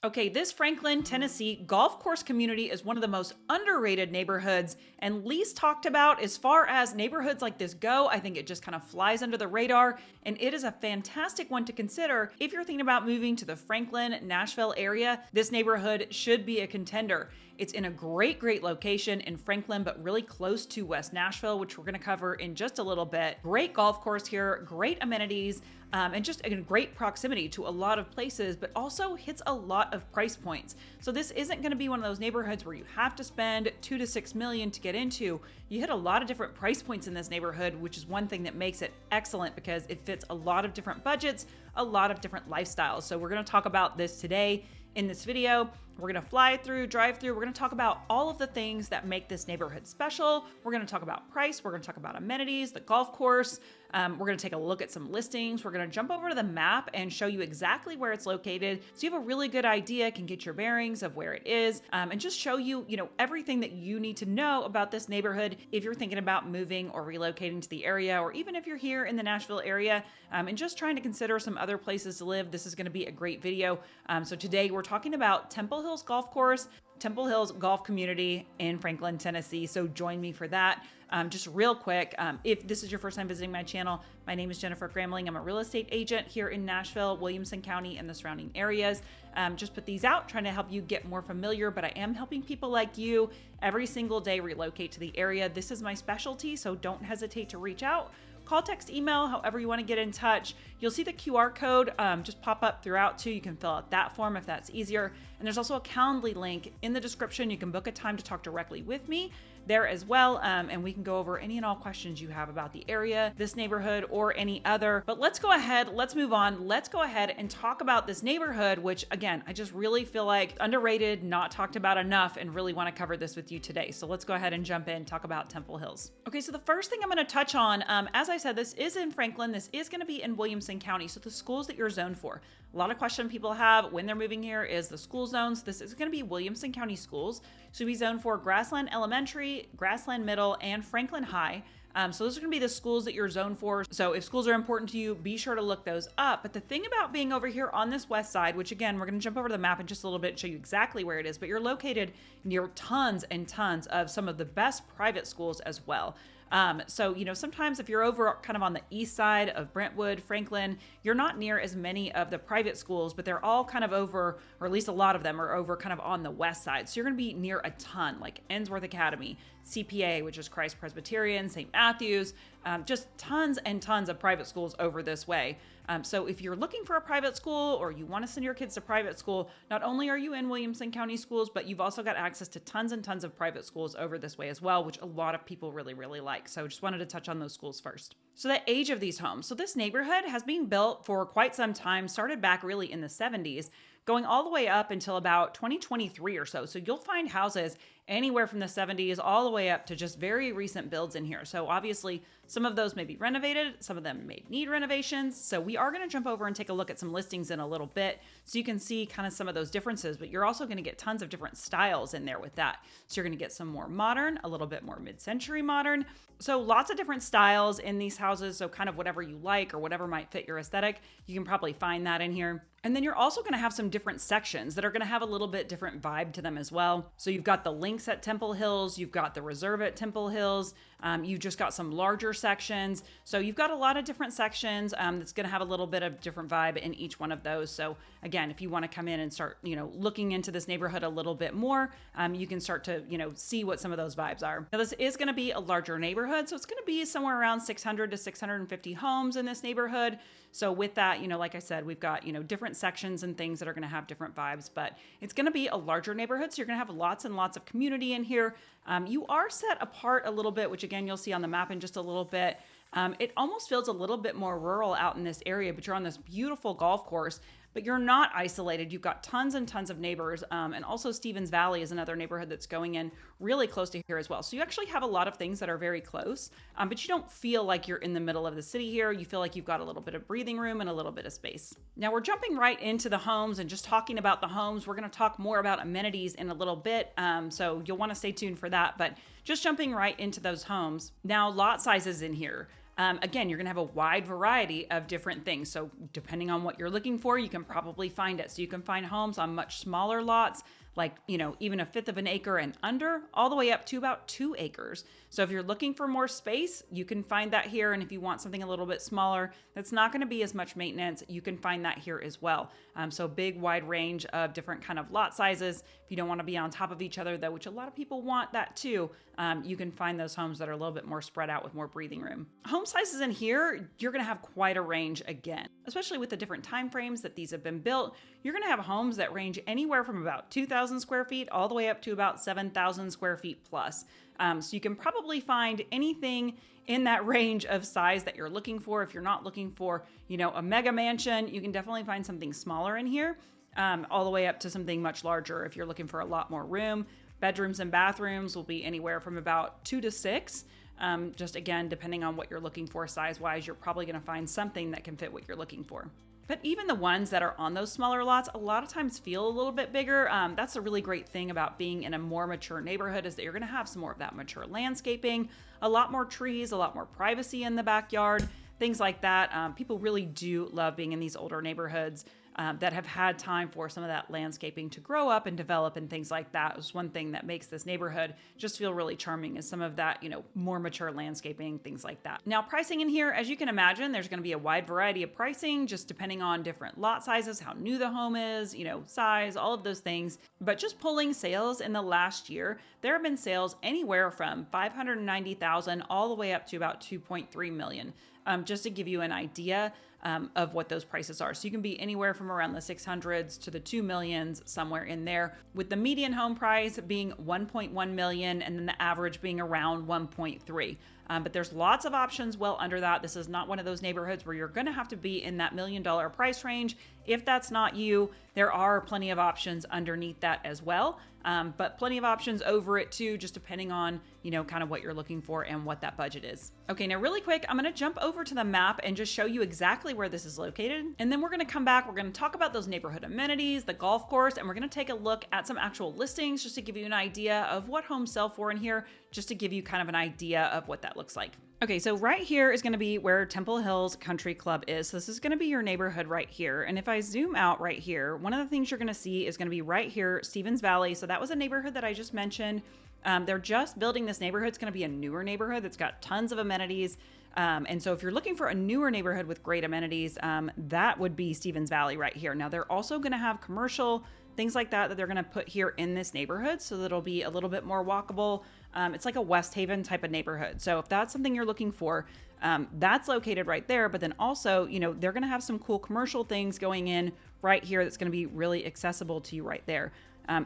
Okay, this Franklin, Tennessee golf course community is one of the most underrated neighborhoods and least talked about as far as neighborhoods like this go. I think it just kind of flies under the radar, and it is a fantastic one to consider if you're thinking about moving to the Franklin, Nashville area. This neighborhood should be a contender. It's in a great location in Franklin, but really close to West Nashville, which we're going to cover in just a little bit. Great golf course here, great amenities, and just in great proximity to a lot of places, but also hits a lot of price points. So this isn't going to be one of those neighborhoods where you have to spend $2 to $6 million to get into. You hit a lot of different price points in this neighborhood, which is one thing that makes it excellent because it fits a lot of different budgets, a lot of different lifestyles. So we're going to talk about this today in this video. We're going to fly through, drive through. We're going to talk about all of the things that make this neighborhood special. We're going to talk about price. We're going to talk about amenities, the golf course. We're going to take a look at some listings. We're going to jump over to the map and show you exactly where it's located, so you have a really good idea, can get your bearings of where it is, and just show you, everything that you need to know about this neighborhood if you're thinking about moving or relocating to the area, or even if you're here in the Nashville area and just trying to consider some other places to live. This is going to be a great video. So today we're talking about Temple Hills Golf Course, Temple Hills Golf Community in Franklin, Tennessee. So join me for that. Just real quick, if this is your first time visiting my channel, my name is Jennifer Gramling. I'm a real estate agent here in Nashville, Williamson County, and the surrounding areas. Just put these out, trying to help you get more familiar, but I am helping people like you every single day relocate to the area. This is my specialty, so don't hesitate to reach out. Call, text, email, however you want to get in touch. You'll see the QR code just pop up throughout too. You can fill out that form if that's easier. And there's also a Calendly link in the description. You can book a time to talk directly with me there as well. And we can go over any and all questions you have about the area, this neighborhood, or any other. But let's go ahead, let's move on. Let's go ahead and talk about this neighborhood, which again, I just really feel like underrated, not talked about enough, and really want to cover this with you today. So let's go ahead and jump in, talk about Temple Hills. Okay, so the first thing I'm going to touch on, as I said, this is in Franklin. This is going to be in Williamson County. So the schools that you're zoned for. A lot of question people have when they're moving here is the school zones. This is going to be Williamson County schools. So we zone for Grassland Elementary, Grassland Middle, and Franklin High. So those are going to be the schools that you're zoned for. So if schools are important to you, be sure to look those up. But the thing about being over here on this west side, which again, we're going to jump over to the map in just a little bit and show you exactly where it is, but you're located near tons and tons of some of the best private schools as well. So, sometimes if you're over kind of on the east side of Brentwood, Franklin, you're not near as many of the private schools, but they're all kind of over, or at least a lot of them are over kind of on the west side. So you're going to be near a ton, like Ensworth Academy, CPA, which is Christ Presbyterian, St. Matthew's, just tons and tons of private schools over this way. So if you're looking for a private school or you want to send your kids to private school, not only are you in Williamson County schools, but you've also got access to tons and tons of private schools over this way as well, which a lot of people really like. So just wanted to touch on those schools first. So the age of these homes. So this neighborhood has been built for quite some time, started back really in the 70s, going all the way up until about 2023 or so. So you'll find houses anywhere from the 70s all the way up to just very recent builds in here. So obviously some of those may be renovated, some of them may need renovations. So we are going to jump over and take a look at some listings in a little bit so you can see kind of some of those differences, but you're also going to get tons of different styles in there with that. So you're going to get some more modern, a little bit more mid-century modern. So lots of different styles in these houses. So kind of whatever you like or whatever might fit your aesthetic, you can probably find that in here. And then you're also going to have some different sections that are going to have a little bit different vibe to them as well. So you've got the links at Temple Hills, you've got the reserve at Temple Hills, you've just got some larger sections. So you've got a lot of different sections that's going to have a little bit of different vibe in each one of those. So again, if you want to come in and start, looking into this neighborhood a little bit more, you can start to, see what some of those vibes are. Now this is going to be a larger neighborhood. So it's going to be somewhere around 600 to 650 homes in this neighborhood. So with that, like I said, we've got, different sections and things that are going to have different vibes, but it's going to be a larger neighborhood. So you're going to have lots and lots of community in here. You are set apart a little bit, which again, you'll see on the map in just a little bit. It almost feels a little bit more rural out in this area, but you're on this beautiful golf course, but you're not isolated. You've got tons and tons of neighbors. And also Stevens Valley is another neighborhood that's going in really close to here as well. So you actually have a lot of things that are very close, but you don't feel like you're in the middle of the city here. You feel like you've got a little bit of breathing room and a little bit of space. Now we're jumping right into the homes and just talking about the homes. We're going to talk more about amenities in a little bit. So you'll want to stay tuned for that, but just jumping right into those homes. Now lot sizes in here. Again, you're going to have a wide variety of different things. So depending on what you're looking for, you can probably find it. So you can find homes on much smaller lots, like, even a fifth of an acre and under, all the way up to about 2 acres. So if you're looking for more space, you can find that here. And if you want something a little bit smaller, that's not going to be as much maintenance, you can find that here as well. So big, wide range of different kind of lot sizes. If you don't want to be on top of each other, though, which a lot of people want that too, you can find those homes that are a little bit more spread out with more breathing room. Home sizes in here, you're going to have quite a range again, especially with the different time frames that these have been built. You're going to have homes that range anywhere from about 2,000 square feet all the way up to about 7,000 square feet plus. So you can probably find anything in that range of size that you're looking for. If you're not looking for, a mega mansion, you can definitely find something smaller in here, all the way up to something much larger. If you're looking for a lot more room, bedrooms and bathrooms will be anywhere from about 2 to 6. Just again, depending on what you're looking for size-wise, you're probably going to find something that can fit what you're looking for. But even the ones that are on those smaller lots, a lot of times feel a little bit bigger. That's a really great thing about being in a more mature neighborhood, is that you're going to have some more of that mature landscaping, a lot more trees, a lot more privacy in the backyard, things like that. People really do love being in these older neighborhoods that have had time for some of that landscaping to grow up and develop and things like that. Is one thing that makes this neighborhood just feel really charming, is some of that, more mature landscaping, things like that. Now, pricing in here, as you can imagine, there's going to be a wide variety of pricing, just depending on different lot sizes, how new the home is, size, all of those things. But just pulling sales in the last year, there have been sales anywhere from $590,000 all the way up to about $2.3 million. Just to give you an idea of what those prices are. So you can be anywhere from around the 600s to the 2 millions, somewhere in there, with the median home price being 1.1 million and then the average being around 1.3. But there's lots of options well under that. This is not one of those neighborhoods where you're going to have to be in that $1 million price range. If that's not you, there are plenty of options underneath that as well. But plenty of options over it too, just depending on, kind of what you're looking for and what that budget is. Okay, now really quick, I'm going to jump over to the map and just show you exactly where this is located. And then we're going to come back, we're going to talk about those neighborhood amenities, the golf course, and we're going to take a look at some actual listings just to give you an idea of what homes sell for in here, just to give you kind of an idea of what that looks like. Okay, so right here is going to be where Temple Hills Country Club is. So this is going to be your neighborhood right here. And if I zoom out right here, one of the things you're going to see is going to be right here, Stevens Valley. So that was a neighborhood that I just mentioned. They're just building this neighborhood. It's going to be a newer neighborhood that's got tons of amenities. And so if you're looking for a newer neighborhood with great amenities, that would be Stevens Valley right here. Now, they're also going to have commercial things like that they're going to put here in this neighborhood, so that it'll be a little bit more walkable. It's like a West Haven type of neighborhood. So if that's something you're looking for, that's located right there. But then also, they're going to have some cool commercial things going in right here that's going to be really accessible to you right there.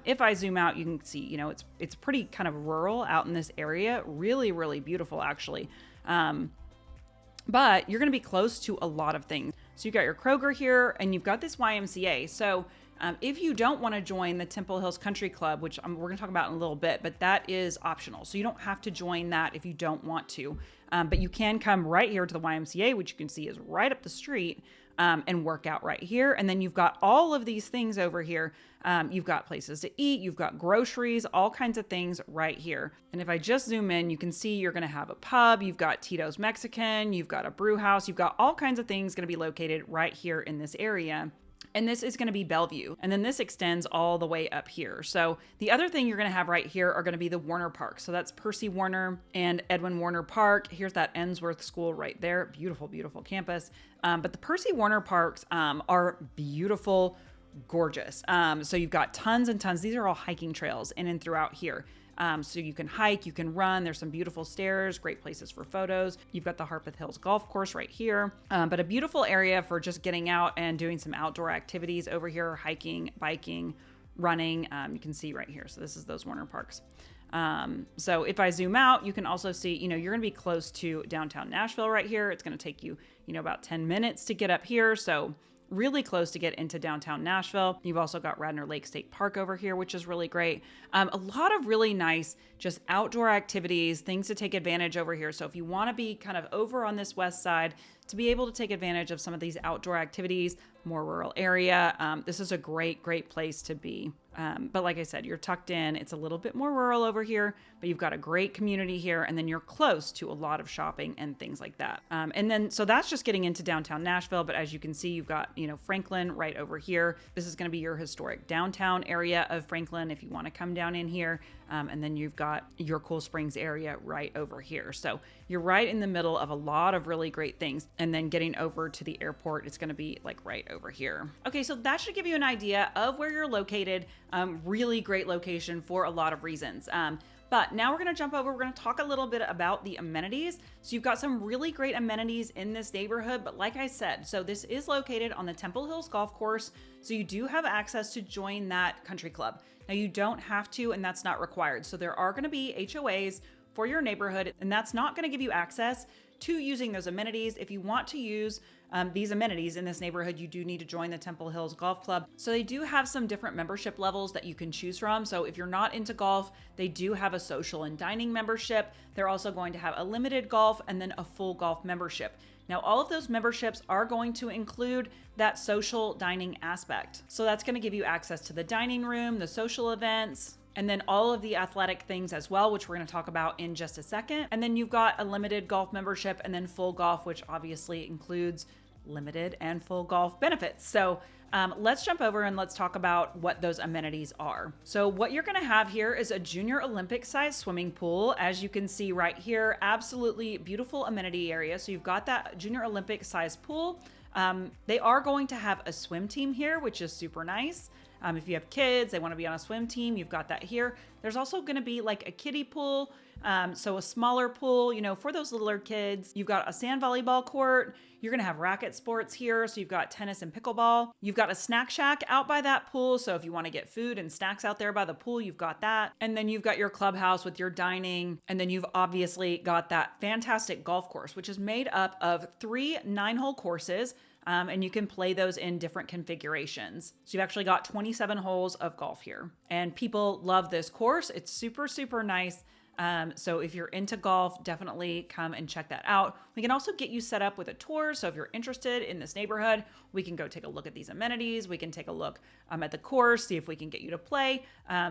If I zoom out, you can see, it's pretty kind of rural out in this area. Really, really beautiful, actually. But you're going to be close to a lot of things. So you've got your Kroger here, and you've got this YMCA. So if you don't want to join the Temple Hills Country Club, which we're going to talk about in a little bit, but that is optional. So you don't have to join that if you don't want to. But you can come right here to the YMCA, which you can see is right up the street, and work out right here. And then you've got all of these things over here. You've got places to eat, you've got groceries, all kinds of things right here. And if I just zoom in, you can see you're going to have a pub, you've got Tito's Mexican, you've got a brew house, you've got all kinds of things going to be located right here in this area. And this is going to be Bellevue. And then this extends all the way up here. So the other thing you're going to have right here are going to be the Warner Park. So that's Percy Warner and Edwin Warner Park. Here's that Ensworth School right there. Beautiful, beautiful campus. But the Percy Warner Parks are beautiful, gorgeous. So you've got tons and tons. These are all hiking trails in and throughout here. So you can hike, you can run. There's some beautiful stairs, great places for photos. You've got the Harpeth Hills Golf Course right here, but a beautiful area for just getting out and doing some outdoor activities over here, hiking, biking, running. You can see right here. So this is those Warner Parks. So if I zoom out, you can also see, you're going to be close to downtown Nashville right here. It's going to take you, about 10 minutes to get up here. So really close to get into downtown Nashville. You've also got Radnor Lake State Park over here, which is really great. A lot of really nice just outdoor activities, things to take advantage over here. So if you want to be kind of over on this west side to be able to take advantage of some of these outdoor activities, more rural area, this is a great, great place to be. But like I said, you're tucked in. It's a little bit more rural over here, but you've got a great community here. And then you're close to a lot of shopping and things like that. And then, so that's just getting into downtown Nashville. But as you can see, you've got, Franklin right over here. This is going to be your historic downtown area of Franklin if you want to come down in here. And then you've got your Cool Springs area right over here. So you're right in the middle of a lot of really great things. And then getting over to the airport, it's going to be like right over here. Okay, so that should give you an idea of where you're located. Really great location for a lot of reasons. But now we're going to jump over. We're going to talk a little bit about the amenities. So you've got some really great amenities in this neighborhood. But like I said, so this is located on the Temple Hills Golf Course. So you do have access to join that country club. Now you don't have to, and that's not required. So there are going to be HOAs for your neighborhood, and that's not going to give you access to using those amenities. If you want to use these amenities in this neighborhood, you do need to join the Temple Hills Golf Club. So they do have some different membership levels that you can choose from. So if you're not into golf, they do have a social and dining membership. They're also going to have a limited golf and then a full golf membership. Now, all of those memberships are going to include that social dining aspect. So that's going to give you access to the dining room, the social events, and then all of the athletic things as well, which we're going to talk about in just a second. And then you've got a limited golf membership and then full golf, which obviously includes limited and full golf benefits. So let's jump over and let's talk about what those amenities are. So what you're going to have here is a junior Olympic size swimming pool. As you can see right here, absolutely beautiful amenity area. So you've got that junior Olympic size pool. They are going to have a swim team here, which is super nice. If you have kids, they want to be on a swim team, you've got that here. There's also going to be like a kiddie pool. So a smaller pool, for those littler kids. You've got a sand volleyball court. You're going to have racket sports here. So you've got tennis and pickleball. You've got a snack shack out by that pool. So if you want to get food and snacks out there by the pool, you've got that. And then you've got your clubhouse with your dining. And then you've obviously got that fantastic golf course, which is made up of 3 9-hole courses. And you can play those in different configurations. So you've actually got 27 holes of golf here. And people love this course. It's super, super nice. So if you're into golf, definitely come and check that out. We can also get you set up with a tour. So if you're interested in this neighborhood, we can go take a look at these amenities. We can take a look at the course, see if we can get you to play.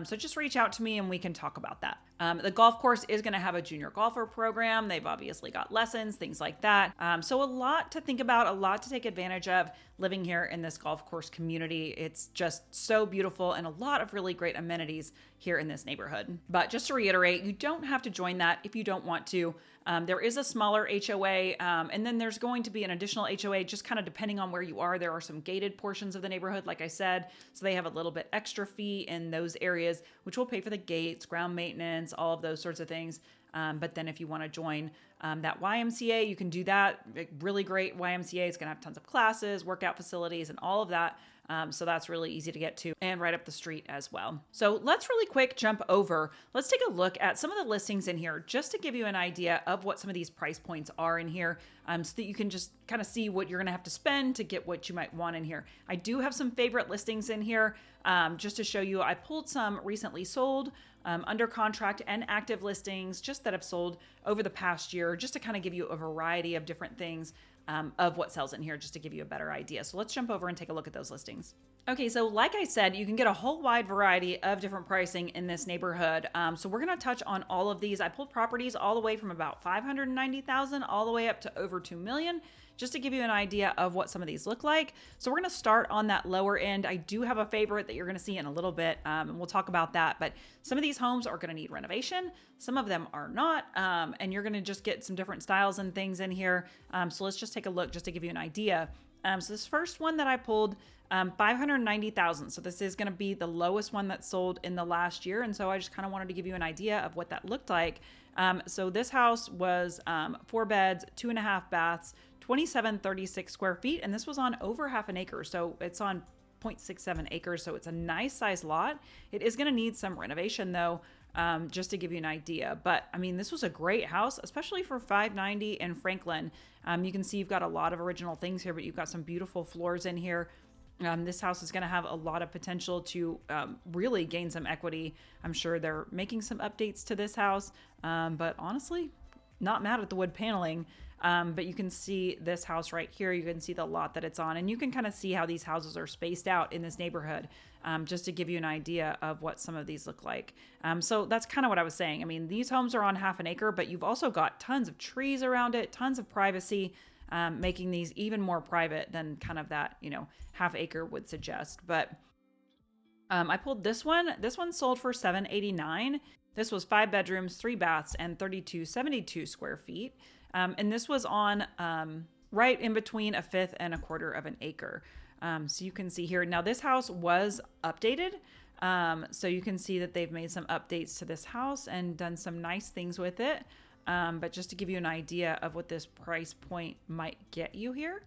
So just reach out to me and we can talk about that. The golf course is going to have a junior golfer program. They've obviously got lessons, things like that. So a lot to think about, a lot to take advantage of living here in this golf course community. It's just so beautiful and a lot of really great amenities here in this neighborhood. But just to reiterate, you don't have to join that if you don't want to. There is a smaller HOA, and then there's going to be an additional HOA, just kind of depending on where you are. There are some gated portions of the neighborhood, like I said, so they have a little bit extra fee in those areas, which will pay for the gates, ground maintenance, all of those sorts of things. But then if you want to join that YMCA, you can do that. Really great YMCA. It's going to have tons of classes, workout facilities, and all of that. So that's really easy to get to and right up the street as well. So let's really quick jump over. Let's take a look at some of the listings in here just to give you an idea of what some of these price points are in here, so that you can just kind of see what you're going to have to spend to get what you might want in here. I do have some favorite listings in here just to show you. I pulled some recently sold, under contract and active listings just that have sold over the past year, just to kind of give you a variety of different things of what sells in here, just to give you a better idea. So let's jump over and take a look at those listings. Okay, so like I said, you can get a whole wide variety of different pricing in this neighborhood. So we're gonna touch on all of these. I pulled properties all the way from about 590,000 all the way up to over 2 million, just to give you an idea of what some of these look like. So we're gonna start on that lower end. I do have a favorite that you're gonna see in a little bit, and we'll talk about that. But some of these homes are gonna need renovation. Some of them are not, and you're gonna just get some different styles and things in here. So let's just take a look just to give you an idea. So this first one that I pulled, 590,000. So this is going to be the lowest one that sold in the last year. And so I just kind of wanted to give you an idea of what that looked like. So this house was 4 beds, 2.5 baths, 2736 square feet. And this was on over half an acre. So it's on 0.67 acres. So it's a nice size lot. It is going to need some renovation though, just to give you an idea. But I mean, this was a great house, especially for 590 in Franklin. You can see you've got a lot of original things here, but you've got some beautiful floors in here. This house is going to have a lot of potential to really gain some equity. I'm sure they're making some updates to this house, but honestly, not mad at the wood paneling. But you can see this house right here. You can see the lot that it's on, and you can kind of see how these houses are spaced out in this neighborhood, just to give you an idea of what some of these look like. So that's kind of what I was saying. I mean, these homes are on half an acre, but you've also got tons of trees around it, tons of privacy, making these even more private than kind of that, half acre would suggest. But I pulled this one. This one sold for $789. This was 5 bedrooms, 3 baths, and 3272 square feet. And this was on right in between a fifth and a quarter of an acre. So you can see here. Now this house was updated. So you can see that they've made some updates to this house and done some nice things with it. But just to give you an idea of what this price point might get you here.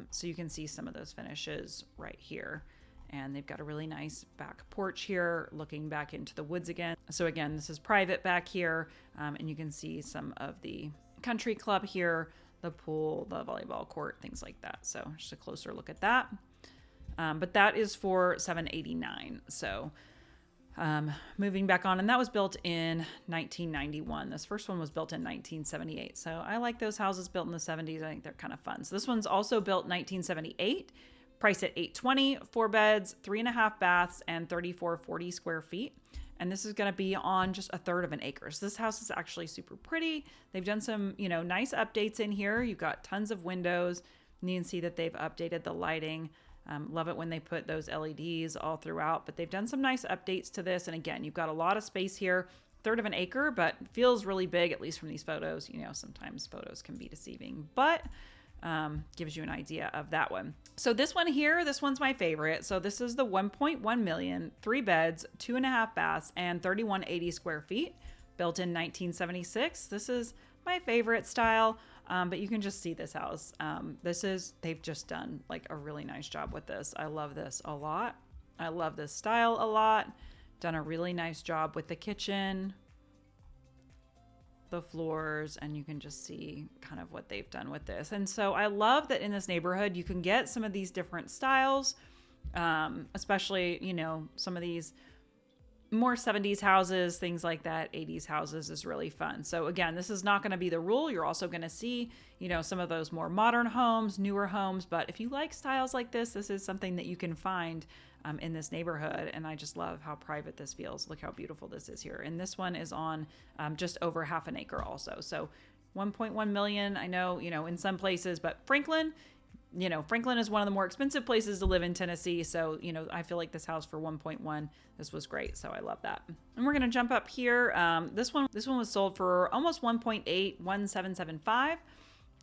So you can see some of those finishes right here. And they've got a really nice back porch here, looking back into the woods again. So again, this is private back here. And you can see some of the country club here, the pool, the volleyball court, things like that. So just a closer look at that. But that is for $789. So moving back on, and that was built in 1991. This first one was built in 1978. So I like those houses built in the 70s. I think they're kind of fun. So this one's also built 1978. Priced at $820, 4 beds, 3.5 baths, and 3440 square feet. And this is going to be on just a third of an acre. So this house is actually super pretty. They've done some, nice updates in here. You've got tons of windows. And you can see that they've updated the lighting. Love it when they put those LEDs all throughout. But they've done some nice updates to this. And again, you've got a lot of space here. Third of an acre, but feels really big, at least from these photos. Sometimes photos can be deceiving. But gives you an idea of that one. So this one here, this one's my favorite. So this is the 1.1 million, 3 beds, 2.5 baths, and 3180 square feet, built in 1976. This is my favorite style, but you can just see this house. They've just done like a really nice job with this. I love this a lot. I love this style a lot. Done a really nice job with the kitchen, the floors, and you can just see kind of what they've done with this. And so I love that in this neighborhood you can get some of these different styles, especially some of these more 70s houses, things like that. 80s houses is really fun. So again, this is not going to be the rule. You're also going to see some of those more modern homes, newer homes, but if you like styles like this is something that you can find in this neighborhood. And I just love how private this feels. Look how beautiful this is here. And this one is on just over half an acre also. So 1.1 million, I know, in some places, but Franklin is one of the more expensive places to live in Tennessee. So, I feel like this house for 1.1, this was great. So I love that. And we're going to jump up here. This one was sold for almost 1.8, 1,775,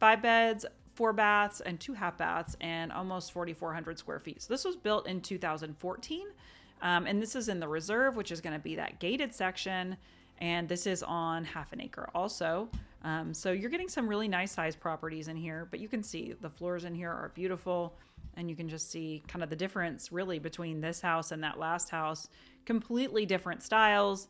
5 beds, 4 baths, and 2 half baths, and almost 4,400 square feet. So this was built in 2014. And this is in the reserve, which is going to be that gated section. And this is on half an acre also. So you're getting some really nice sized properties in here, but you can see the floors in here are beautiful, and you can just see kind of the difference really between this house and that last house. Completely different styles.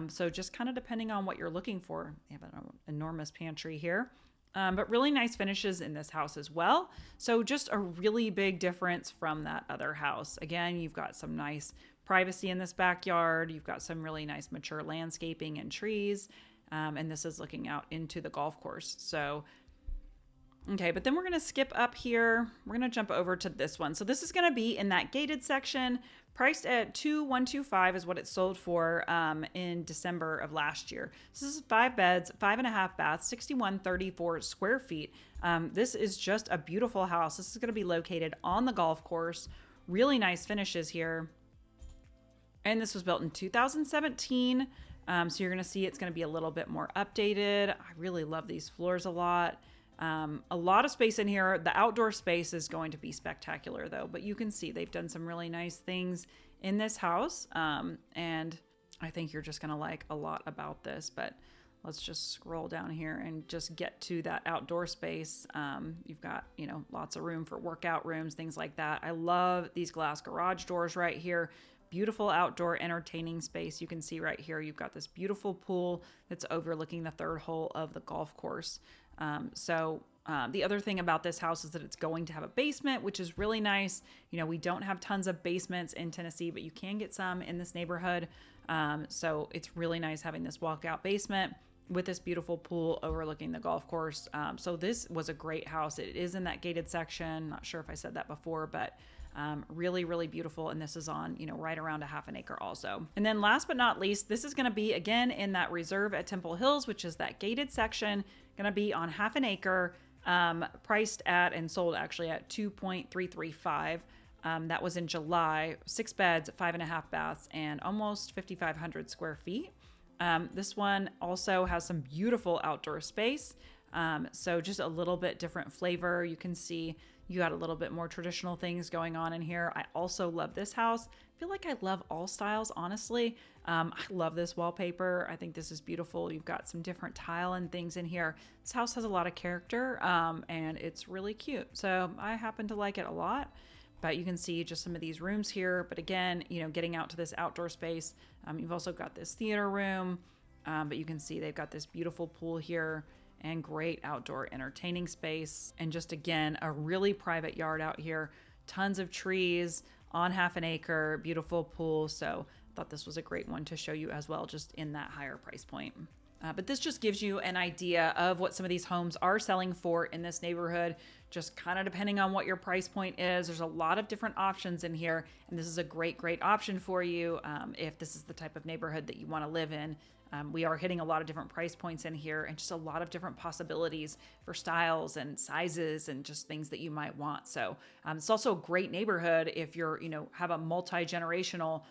So just kind of depending on what you're looking for. You have an enormous pantry here. But really nice finishes in this house as well. So just a really big difference from that other house. Again, you've got some nice privacy in this backyard. You've got some really nice mature landscaping and trees. And this is looking out into the golf course. So, okay, but then we're going to skip up here. We're going to jump over to this one. So this is going to be in that gated section, priced at $2,125 is what it sold for in December of last year. So this is 5 beds, 5.5 baths, 6,134 square feet. This is just a beautiful house. This is going to be located on the golf course. Really nice finishes here. And this was built in 2017. So you're going to see it's going to be a little bit more updated. I really love these floors a lot. A lot of space in here. The outdoor space is going to be spectacular though, but you can see they've done some really nice things in this house. And I think you're just going to like a lot about this, but let's just scroll down here and just get to that outdoor space. You've got, lots of room for workout rooms, things like that. I love these glass garage doors right here. Beautiful outdoor entertaining space. You can see right here, you've got this beautiful pool that's overlooking the third hole of the golf course. The other thing about this house is that it's going to have a basement, which is really nice. We don't have tons of basements in Tennessee, but you can get some in this neighborhood. So it's really nice having this walkout basement. with this beautiful pool overlooking the golf course. So this was a great house. It is in that gated section. Not sure if I said that before, but really, really beautiful. And this is on, right around a half an acre also. And then last but not least, this is going to be again in that reserve at Temple Hills, which is that gated section, going to be on half an acre, priced at and sold actually at 2.335. That was in July, 6 beds, 5.5 baths, and almost 5,500 square feet. This one also has some beautiful outdoor space. So just a little bit different flavor. You can see you got a little bit more traditional things going on in here. I also love this house. I feel like I love all styles, honestly. I love this wallpaper. I think this is beautiful. You've got some different tile and things in here. This house has a lot of character, and it's really cute. So I happen to like it a lot. But you can see just some of these rooms here. But again, getting out to this outdoor space. You've also got this theater room, but you can see they've got this beautiful pool here and great outdoor entertaining space. And just again, a really private yard out here. Tons of trees on half an acre, beautiful pool. So I thought this was a great one to show you as well, just in that higher price point. But this just gives you an idea of what some of these homes are selling for in this neighborhood, just kind of depending on what your price point is. There's a lot of different options in here, and this is a great, great option for you if this is the type of neighborhood that you want to live in. We are hitting a lot of different price points in here and just a lot of different possibilities for styles and sizes and just things that you might want. So it's also a great neighborhood if you're, have a multi-generational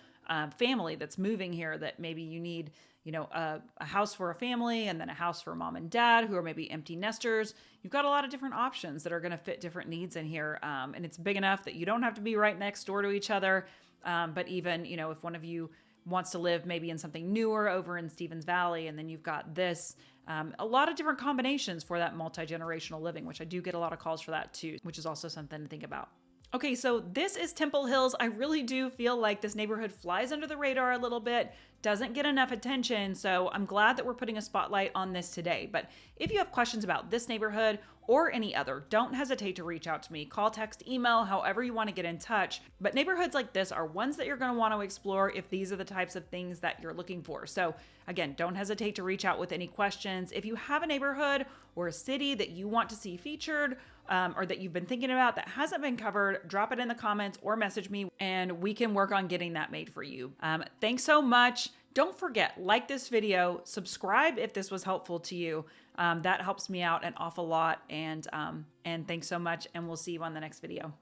family that's moving here, that maybe you need, a house for a family and then a house for mom and dad who are maybe empty nesters. You've got a lot of different options that are going to fit different needs in here. And it's big enough that you don't have to be right next door to each other. But even, if one of you wants to live maybe in something newer over in Stevens Valley, and then you've got this, a lot of different combinations for that multi-generational living, which I do get a lot of calls for that too, which is also something to think about. Okay, so this is Temple Hills. I really do feel like this neighborhood flies under the radar a little bit, doesn't get enough attention, so I'm glad that we're putting a spotlight on this today. But if you have questions about this neighborhood or any other, don't hesitate to reach out to me. Call, text, email, however you want to get in touch. But neighborhoods like this are ones that you're going to want to explore if these are the types of things that you're looking for. So again, don't hesitate to reach out with any questions. If you have a neighborhood or a city that you want to see featured, or that you've been thinking about that hasn't been covered, drop it in the comments or message me and we can work on getting that made for you. Thanks so much. Don't forget, like this video, subscribe if this was helpful to you. That helps me out an awful lot. And thanks so much, and we'll see you on the next video.